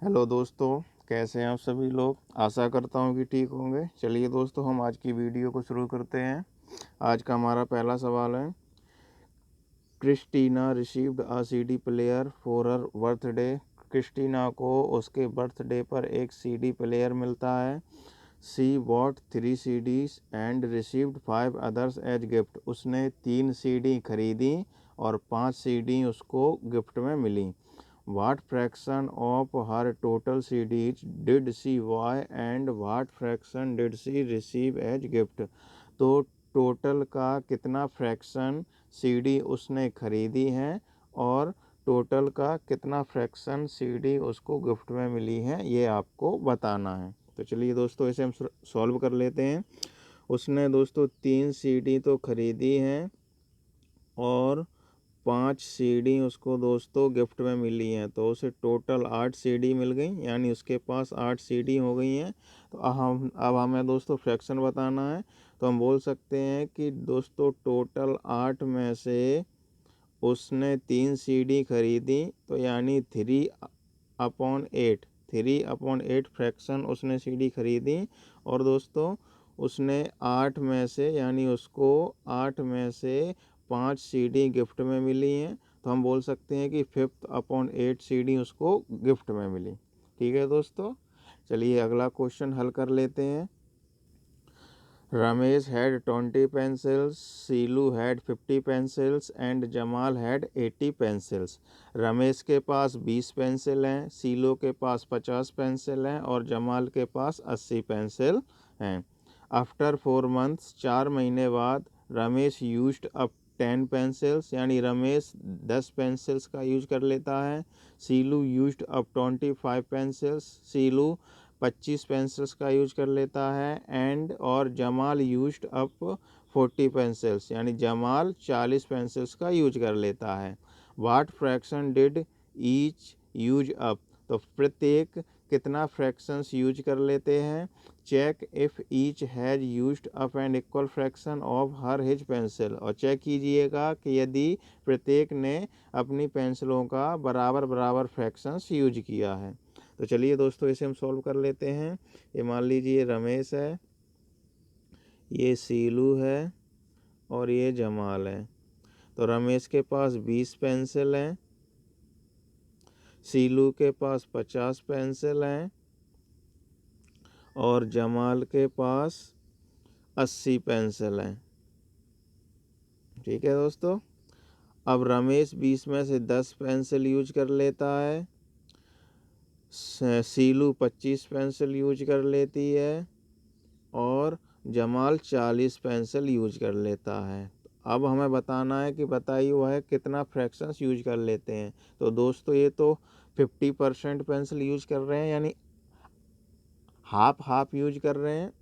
Hello दोस्तों, कैसे हैं आप सभी लोग। आशा करता हूं कि ठीक होंगे। चलिए दोस्तों, हम आज की वीडियो को शुरू करते हैं। आज का हमारा पहला सवाल है, Christina received a CD player for her birthday. Christina को उसके बर्थडे पर एक सीडी प्लेयर मिलता है। She bought 3 CDs and received 5 others as gift. उसने 3 CD खरीदी और 5 CD उसको गिफ्ट में मिली। What fraction of her total CDs did she buy and what fraction did she receive as gift? तो टोटल का कितना फ्रैक्शन सीडी उसने खरीदी है और टोटल का कितना फ्रैक्शन सीडी उसको गिफ्ट में मिली है, ये आपको बताना है। तो चलिए दोस्तों, इसे हम सॉल्व कर लेते हैं। उसने दोस्तों 3 CD तो खरीदी हैं और 5 CD उसको दोस्तों गिफ्ट में मिली हैं, तो उसे टोटल 8 CD मिल गई, यानी उसके पास 8 CD हो गई हैं। तो अब हमें दोस्तों फ्रैक्शन बताना है। तो हम बोल सकते हैं कि दोस्तों टोटल 8 में से उसने 3 CD खरीदी, तो यानी 3/8 3/8 फ्रैक्शन उसने CD खरीदी। और दोस्तों उसने 8 में से, यानी उसको 8 में से 5 CD गिफ्ट में मिली हैं, तो हम बोल सकते हैं कि 5/8 CD उसको गिफ्ट में मिली। ठीक है दोस्तों, चलिए अगला क्वेश्चन हल कर लेते हैं। Ramesh had 20 pencils, Silu had 50 pencils and Jamal had 80 pencils। Ramesh के पास 20 पेंसिल हैं, सीलू के पास 50 पेंसिल हैं और जमाल के पास 80 पेंसिल हैं। आफ्टर 4 months, 4 महीने बाद, रमेश यूज्ड अप 10 पेंसिल्स, यानी रमेश 10 पेंसिल्स का यूज कर लेता है। Silu used up 25 pencils, Silu 25 pencils का यूज कर लेता है। और जमाल यूज्ड अप 40 पेंसिल्स, यानी जमाल 40 पेंसिल्स का यूज कर लेता है। What fraction did each use up? तो प्रत्येक कितना फ्रैक्शंस यूज कर लेते हैं। Check if each has used up an equal fraction of her his pencil. और चेक कीजिएगा कि यदि प्रत्येक ने अपनी पेंसिलों का बराबर बराबर फ्रैक्शंस यूज किया है। तो चलिए दोस्तों, इसे हम सॉल्व कर लेते हैं। ये मान लीजिए रमेश है, ये सीलू है और ये जमाल है। तो रमेश के पास 20 पेंसिल हैं, सीलू के पास 50 पेंसिल हैं और जमाल के पास 80 पेंसिल हैं। ठीक है दोस्तों, अब रमेश 20 में से 10 पेंसिल यूज कर लेता है, सीलू 25 पेंसिल यूज कर लेती है और जमाल 40 पेंसिल यूज कर लेता है। अब हमें बताना है कि बताइए वह कितना फ्रैक्शंस यूज कर लेते हैं। तो दोस्तों ये तो 50% पेंसिल यूज कर रहे हैं, यानी हाफ यूज कर रहे हैं,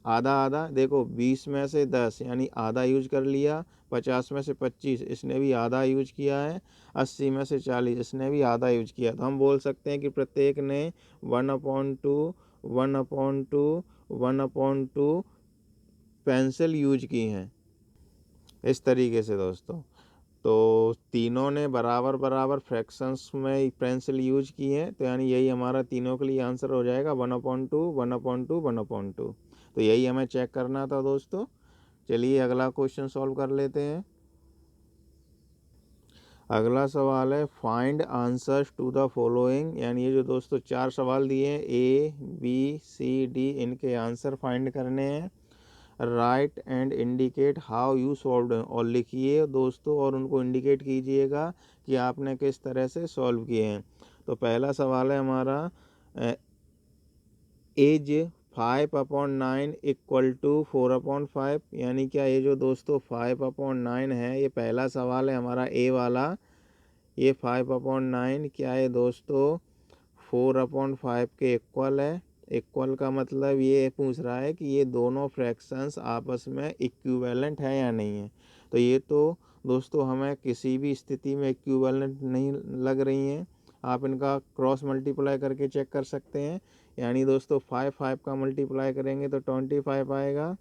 आधा आधा। देखो 20 में से 10 यानी आधा यूज कर लिया, 50 में से 25 इसने भी आधा यूज किया है, 80 में से 40 इसने भी आधा यूज किया। तो हम बोल सकते हैं कि प्रत्येक ने 1/2 1/2 1/2 पेंसिल यूज की हैं। इस तरीके से दोस्तों, तो तीनों ने बराबर बराबर फ्रैक्शंस में पेंसिल यूज की है, तो यानी यही हमारा तीनों के लिए आंसर हो जाएगा 1/2 1/2 1/2। तो यही हमें चेक करना था दोस्तों। चलिए अगला क्वेश्चन सॉल्व कर लेते हैं। अगला सवाल है, find answers to the following. यानी ये जो दोस्तों 4 सवाल दिए हैं, A, B, C, D, इनके आंसर फाइंड करने हैं। Right and indicate how you solve, और लिखिए दोस्तों और उनको इंडिकेट कीजिएगा कि आपने किस तरह से सॉल्व किए हैं। तो पहला सवाल है हमारा, एज 5/9 इक्वल टू 4/5, यानी क्या ये जो दोस्तों 5/9 है, ये पहला सवाल है हमारा ए वाला। ये 5/9 क्या है दोस्तों 4/5 के इक्वल है। इक्वल का मतलब ये पूछ रहा है कि ये दोनों फ्रैक्शंस आपस में इक्विवेलेंट है या नहीं है। तो ये तो दोस्तों हमें किसी भी स्थिति में इक्विवेलेंट नहीं लग रही हैं। आप इनका क्रॉस मल्टीप्लाई करके चेक कर सकते हैं। यानी दोस्तों 5 का मल्टीप्लाई करेंगे तो 25 आएगा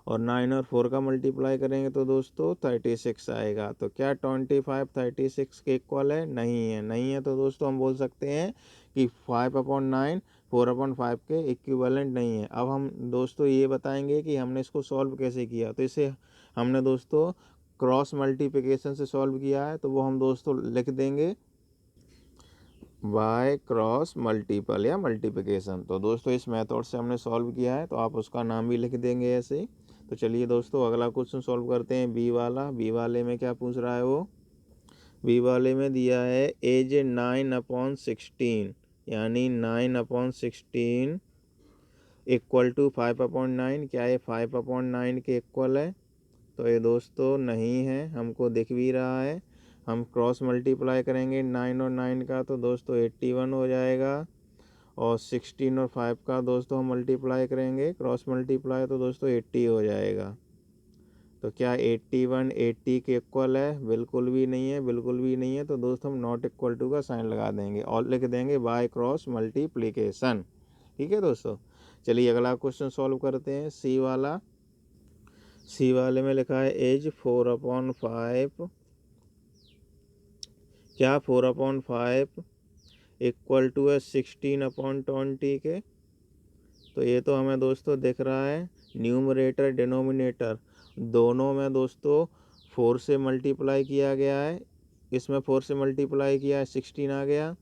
और 9 और 4 का मल्टीप्लाई करेंगे तो दोस्तों 36 आएगा। तो क्या 25 36 के इक्वल है? नहीं है। नहीं है तो दोस्तों हम बोल सकते हैं कि 5/9 4/5 के इक्विवेलेंट नहीं है। अब हम दोस्तों ये बताएंगे कि हमने इसको सॉल्व कैसे किया। तो इसे हमने दोस्तों क्रॉस मल्टीप्लिकेशन से सॉल्व किया है, तो वो हम दोस्तों लिख देंगे बाय क्रॉस मल्टीपल या मल्टीप्लिकेशन। तो दोस्तों इस मेथड से हमने सॉल्व किया है, तो आप उसका नाम भी लिख देंगे ऐसे ही। तो चलिए दोस्तों अगला क्वेश्चन सॉल्व करते हैं। बी वाला। बी वाले में क्या पूछ रहा है वो? बी वाले में दिया है एज 9/16 यानी 9/16 इक्वल टू 5/9। क्या ये 5/9 के इक्वल है? तो ये दोस्तों नहीं है, हमको दिख भी रहा है। हम क्रॉस मल्टीप्लाई करेंगे 9 और 9 का, तो दोस्तों 81 हो जाएगा। और 16 और 5 का दोस्तों हम मल्टीप्लाई करेंगे क्रॉस मल्टीप्लाई, तो दोस्तों 80 हो जाएगा। तो क्या 81 80 के इक्वल है? बिल्कुल भी नहीं है, बिल्कुल भी नहीं है। तो दोस्तों हम नॉट इक्वल टू का साइन लगा देंगे और लिख देंगे बाय क्रॉस मल्टीप्लिकेशन। ठीक है दोस्तों, चलिए अगला क्वेश्चन सॉल्व करते हैं। सी वाला। सी वाले में लिखा है एज 4/5। क्या 4/5 इक्वल टू है 16/20 के? तो ये तो हमें दोस्तों दिख रहा है न्यूमरेटर डिनोमिनेटर दोनों में दोस्तों 4 से मल्टीप्लाई किया गया है। इसमें 4 से मल्टीप्लाई किया है 16 आ गया,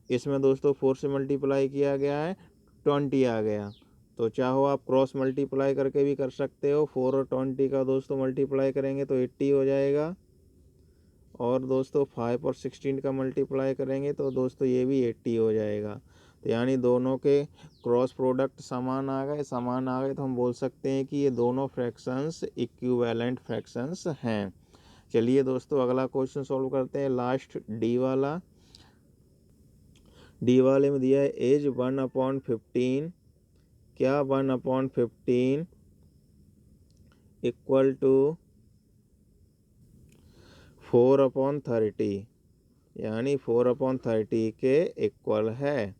इसमें दोस्तों 4 से मल्टीप्लाई किया गया है 20 आ गया। तो चाहो आप क्रॉस मल्टीप्लाई करके भी कर सकते हो। 4 और 20 का दोस्तों मल्टीप्लाई करेंगे तो 80 हो जाएगा। और दोस्तों 5 और 16 का मल्टीप्लाई करेंगे तो दोस्तों ये भी 80 हो जाएगा। तो यानी दोनों के क्रॉस प्रोडक्ट समान आ गए। समान आ गए तो हम बोल सकते हैं कि ये दोनों फ्रैक्शंस इक्विवेलेंट फ्रैक्शंस हैं। चलिए दोस्तों अगला क्वेश्चन सॉल्व करते हैं, लास्ट डी वाला। डी वाले में दिया है एज 1/15। क्या 1/15 इक्वल टू 4/30 यानी 4/30 के इक्वल है?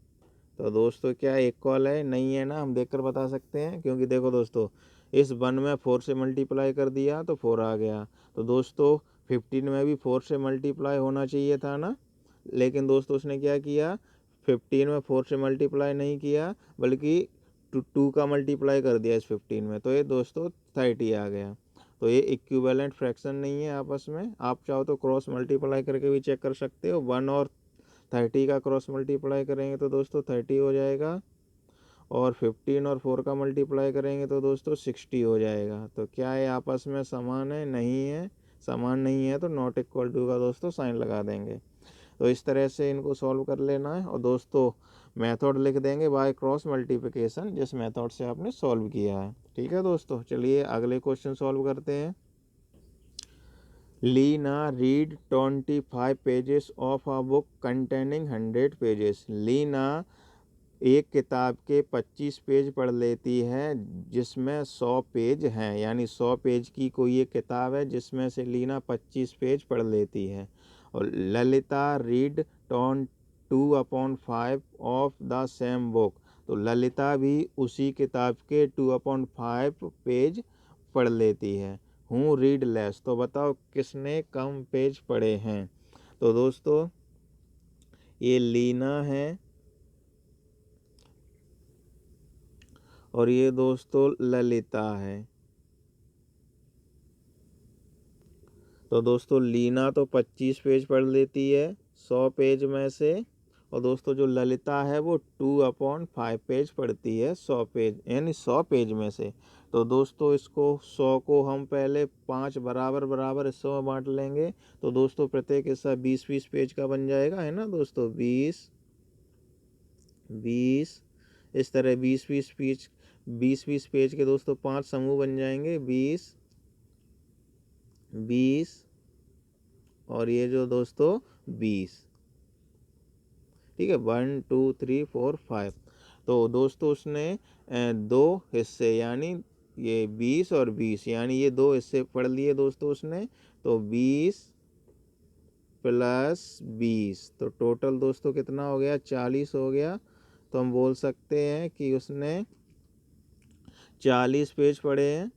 तो दोस्तों क्या इक्वल है? नहीं है ना, हम देखकर बता सकते हैं। क्योंकि देखो दोस्तों इस 1 में 4 से मल्टीप्लाई कर दिया तो 4 आ गया। तो दोस्तों 15 में भी 4 से मल्टीप्लाई होना चाहिए था ना, लेकिन दोस्तों उसने क्या किया, 15 में 4 से मल्टीप्लाई नहीं किया बल्कि 2 का मल्टीप्लाई कर दिया इस 15 में, तो ये दोस्तों 30 आ गया। तो ये इक्विवेलेंट फ्रैक्शन नहीं है आपस में। आप चाहो तो क्रॉस मल्टीप्लाई करके भी चेक कर सकते हो। 1 और 30 का क्रॉस मल्टीप्लाई करेंगे तो दोस्तों 30 हो जाएगा, और 15 और 4 का मल्टीप्लाई करेंगे तो दोस्तों 60 हो जाएगा। तो क्या ये आपस में समान है? नहीं है। समान नहीं है तो नॉट इक्वल टू का दोस्तों साइन लगा देंगे। तो इस तरह से इनको सॉल्व कर लेना है। और दोस्तों मेथड लिख देंगे बाय क्रॉस मल्टीप्लिकेशन, जिस मेथड से आपने सॉल्व किया है। ठीक है दोस्तों, चलिए अगले क्वेश्चन सॉल्व करते हैं। Leena read 25 pages of a book containing 100 pages. Leena एक किताब के 25 पेज पढ़ लेती है जिसमें 100 पेज हैं। यानी 100 पेज की कोई एक किताब है जिसमें से लीना 25 पेज पढ़ लेती है। और Lalita read 2/5 of the same book. तो ललिता भी उसी किताब के 2/5 पेज पढ़ लेती है। हूँ रीड लेस। तो बताओ किसने कम पेज पढ़े हैं? तो दोस्तों ये लीना है और ये दोस्तों ललिता है। तो दोस्तों लीना तो 25 पेज पढ़ लेती है 100 पेज में से, और दोस्तों जो ललिता है वो 2/5 पेज पढ़ती है 100 पेज यानी 100 पेज में से। तो दोस्तों इसको 100 को हम पहले 5 बराबर बराबर हिस्सों में बांट लेंगे। तो दोस्तों प्रत्येक हिस्सा 20-20 पेज का बन जाएगा, है ना दोस्तों, 20-20 इस तरह 20-20 पेज के दोस्तों 5 समूह बन जाएंगे, 20 और ये जो दोस्तों 20। ठीक है, 1 2 3 4 5। तो दोस्तों उसने दो हिस्से यानी ये 20 और 20 यानी ये दो हिस्से पढ़ लिए दोस्तों उसने। तो 20 + 20 तो टोटल दोस्तों कितना हो गया, 40 हो गया। तो हम बोल सकते हैं कि उसने 40 पेज पढ़े हैं।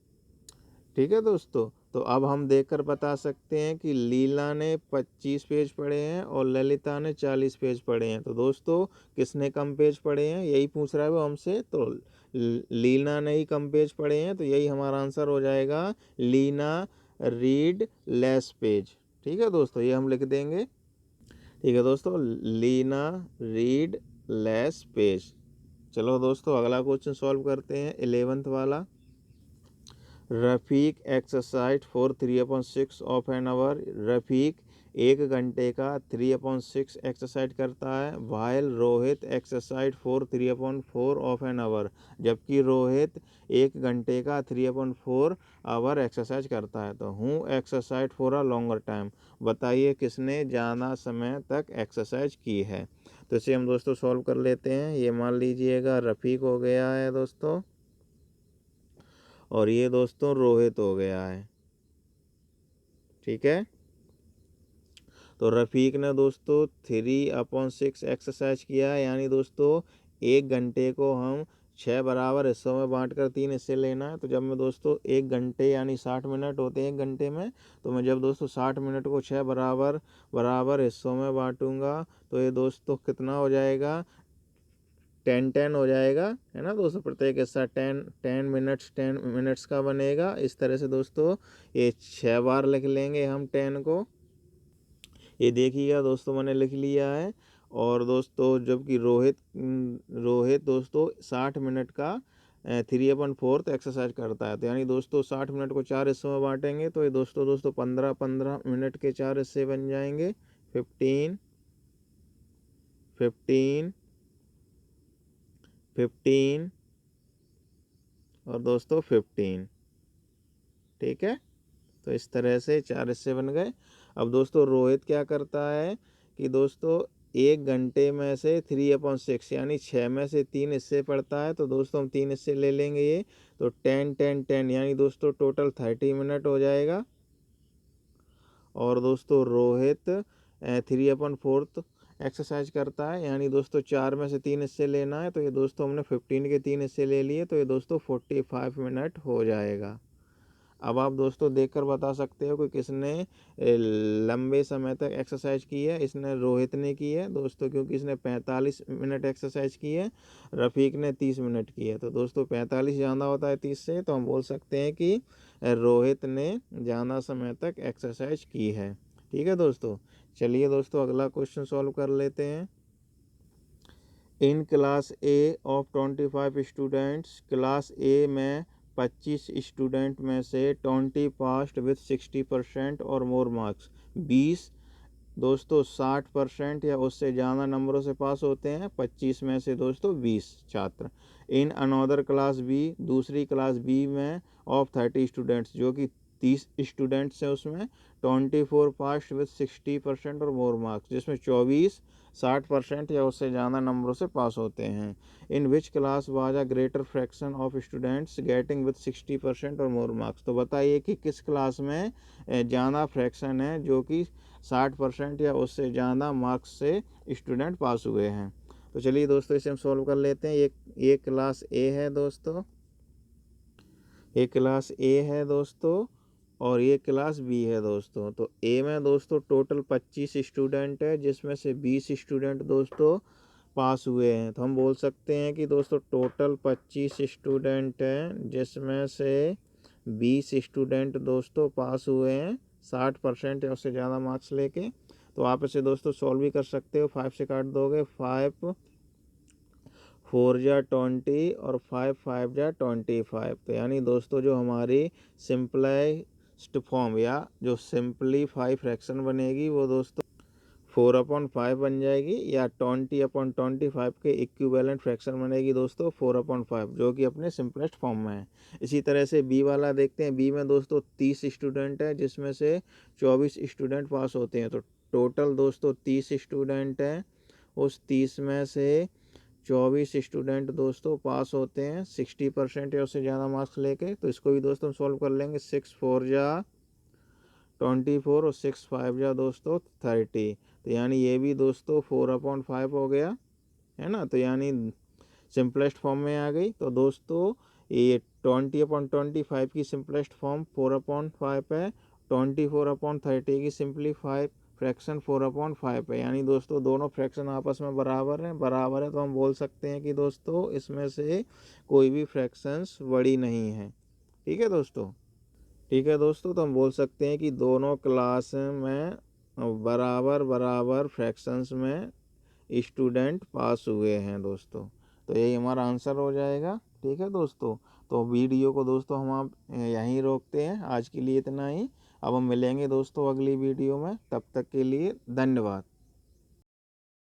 ठीक है दोस्तों। तो अब हम देखकर बता सकते हैं कि लीला ने 25 पेज पढ़े हैं और ललिता ने 40 पेज पढ़े हैं। तो दोस्तों किसने कम पेज पढ़े हैं, यही पूछ रहा है वो हमसे। तो लीना ने ही कम पेज पढ़े हैं, तो यही हमारा आंसर हो जाएगा, लीना रीड लेस पेज। ठीक है दोस्तों, ये हम लिख देंगे। ठीक है दोस्तों, लीना रीड लेस पेज। चलो दोस्तों अगला क्वेश्चन सॉल्व करते हैं, 11th वाला। Rafiq exercise for 3/6 of an hour. Rafiq 1 घंटे का 3/6 एक्सरसाइज करता है। While Rohit exercise for 3/4 of an hour. जबकि रोहित 1 घंटे का 3/4 आवर एक्सरसाइज करता है। तो हूँ exercise for a longer time. बताइए किसने ज़्यादा समय तक एक्सरसाइज की है। तो इसे हम दोस्तों सॉल्व कर लेते हैं। ये मान लीजिएगा रफ़ीक हो गया है दोस्तों, और ये दोस्तों रोहित हो गया है। ठीक है, तो रफ़ीक ने दोस्तों 3/6 एक्सरसाइज किया है, यानी दोस्तों 1 घंटे को हम 6 बराबर हिस्सों में बांटकर 3 हिस्से लेना है। तो जब मैं दोस्तों 1 घंटे यानी 60 मिनट होते हैं 1 घंटे में, तो मैं जब दोस्तों 60 मिनट को 6 बराबर हिस्सों में बांटूंगा, तो ये दोस्तों कितना हो जाएगा, 10-10 हो जाएगा, है ना दोस्तों। प्रत्येक हिस्सा 10 मिनट्स का बनेगा। इस तरह से दोस्तों ये 6 बार लिख लेंगे हम 10 को। ये देखिएगा दोस्तों मैंने लिख लिया है। और दोस्तों जबकि रोहित दोस्तों 60 मिनट का 3/4 एक्सरसाइज करता है। तो यानी दोस्तों 60 मिनट को 4 हिस्सों में बांटेंगे, तो ये दोस्तों 15-15 मिनट के 4 हिस्से बन जाएंगे। 15 15 15 और दोस्तों 15। ठीक है, तो इस तरह से 4 हिस्से बन गए। अब दोस्तों रोहित क्या करता है कि दोस्तों 1 घंटे में से 3/6 यानी 6 में से 3 हिस्से पड़ता है। तो दोस्तों हम 3 हिस्से ले लेंगे ये, तो 10-10-10 यानी दोस्तों टोटल 30 मिनट हो जाएगा। और दोस्तों रोहित 3/4 एक्सरसाइज करता है, यानी दोस्तों 4 में से 3 हिस्से लेना है। तो ये दोस्तों हमने 15 के 3 हिस्से ले लिए, तो ये दोस्तों 45 मिनट हो जाएगा। अब आप दोस्तों देखकर बता सकते हो कि किसने लंबे समय तक एक्सरसाइज की है। इसने रोहित ने की है दोस्तों, क्योंकि इसने 45 मिनट एक्सरसाइज की है। रफ़ीक ने 30 मिनट की है। तो दोस्तों 45 ज़्यादा होता है 30 से, तो हम बोल सकते हैं कि रोहित ने ज़्यादा समय तक एक्सरसाइज की है। ठीक है दोस्तों, चलिए दोस्तों अगला क्वेश्चन सॉल्व कर लेते हैं। In class A of 25 students, class ए में 25 स्टूडेंट में से 20 पास्ड विथ 60% और मोर मार्क्स। 20 दोस्तों 60% या उससे ज़्यादा नंबरों से पास होते हैं। 25 में से दोस्तों 20 छात्र। इन अनदर क्लास बी, दूसरी क्लास बी में ऑफ 30 स्टूडेंट्स, जो कि 30 स्टूडेंट्स हैं उसमें 24 पास विथ 60% और मोर मार्क्स, जिसमें 24 60% या उससे ज़्यादा नंबरों से पास होते हैं। In which class was a greater fraction of students getting with 60% और मोर मार्क्स। तो बताइए कि किस क्लास में ज़्यादा फ्रैक्शन है जो कि 60% या उससे ज़्यादा मार्क्स से स्टूडेंट पास हुए हैं। तो चलिए दोस्तों इसे हम सॉल्व कर लेते हैं। ये क्लास ए है दोस्तों, ये क्लास ए है दोस्तों, और ये क्लास बी है दोस्तों। तो ए में दोस्तों टोटल 25 स्टूडेंट है, जिसमें से 20 स्टूडेंट दोस्तों पास हुए हैं। तो हम बोल सकते हैं कि दोस्तों टोटल 25 स्टूडेंट हैं, जिसमें से 20 स्टूडेंट दोस्तों पास हुए हैं 60% या उससे ज़्यादा मार्क्स लेके। तो आप इसे दोस्तों सॉल्व भी कर सकते हो। 5 से काट दोगे, 5 4 जा 20 और 5 5 जा 25। तो यानी दोस्तों जो हमारी सिंपलाइज्ड फॉर्म या जो सिंपलीफाई फ्रैक्शन बनेगी वो दोस्तों 4/5 बन जाएगी, या 20/25 के इक्विवेलेंट फ्रैक्शन बनेगी दोस्तों 4/5, जो कि अपने सिंपलेस्ट फॉर्म में है। इसी तरह से बी वाला देखते हैं। बी में दोस्तों 30 स्टूडेंट है, जिसमें से 24 स्टूडेंट पास होते हैं। तो टोटल दोस्तों 30 स्टूडेंट हैं, उस 30 में से 24 स्टूडेंट दोस्तों पास होते हैं 60% या उससे ज़्यादा मार्क्स लेके। तो इसको भी दोस्तों सॉल्व कर लेंगे। 6 4 जा 24 और 6 5 जा दोस्तों 30। तो यानी ये भी दोस्तों 4/5 हो गया, है ना। तो यानी सिंपलेस्ट फॉर्म में आ गई। तो दोस्तों ये 20/25 की सिंपलेस्ट फॉर्म 4/5 है। 24/30 की सिंपलीफाई फ्रैक्शन 4/5 है। यानी दोस्तों दोनों फ्रैक्शन आपस में बराबर है तो हम बोल सकते हैं कि दोस्तों इसमें से कोई भी फ्रैक्शंस बड़ी नहीं है। ठीक है दोस्तों। तो हम बोल सकते हैं कि दोनों क्लास में बराबर फ्रैक्शंस में स्टूडेंट पास हुए हैं दोस्तों। तो यही हमारा आंसर हो जाएगा। ठीक है दोस्तों। तो वीडियो को दोस्तों हम आप यहीं रोकते हैं, आज के लिए इतना ही। अब हम मिलेंगे दोस्तों अगली वीडियो में, तब तक के लिए धन्यवाद।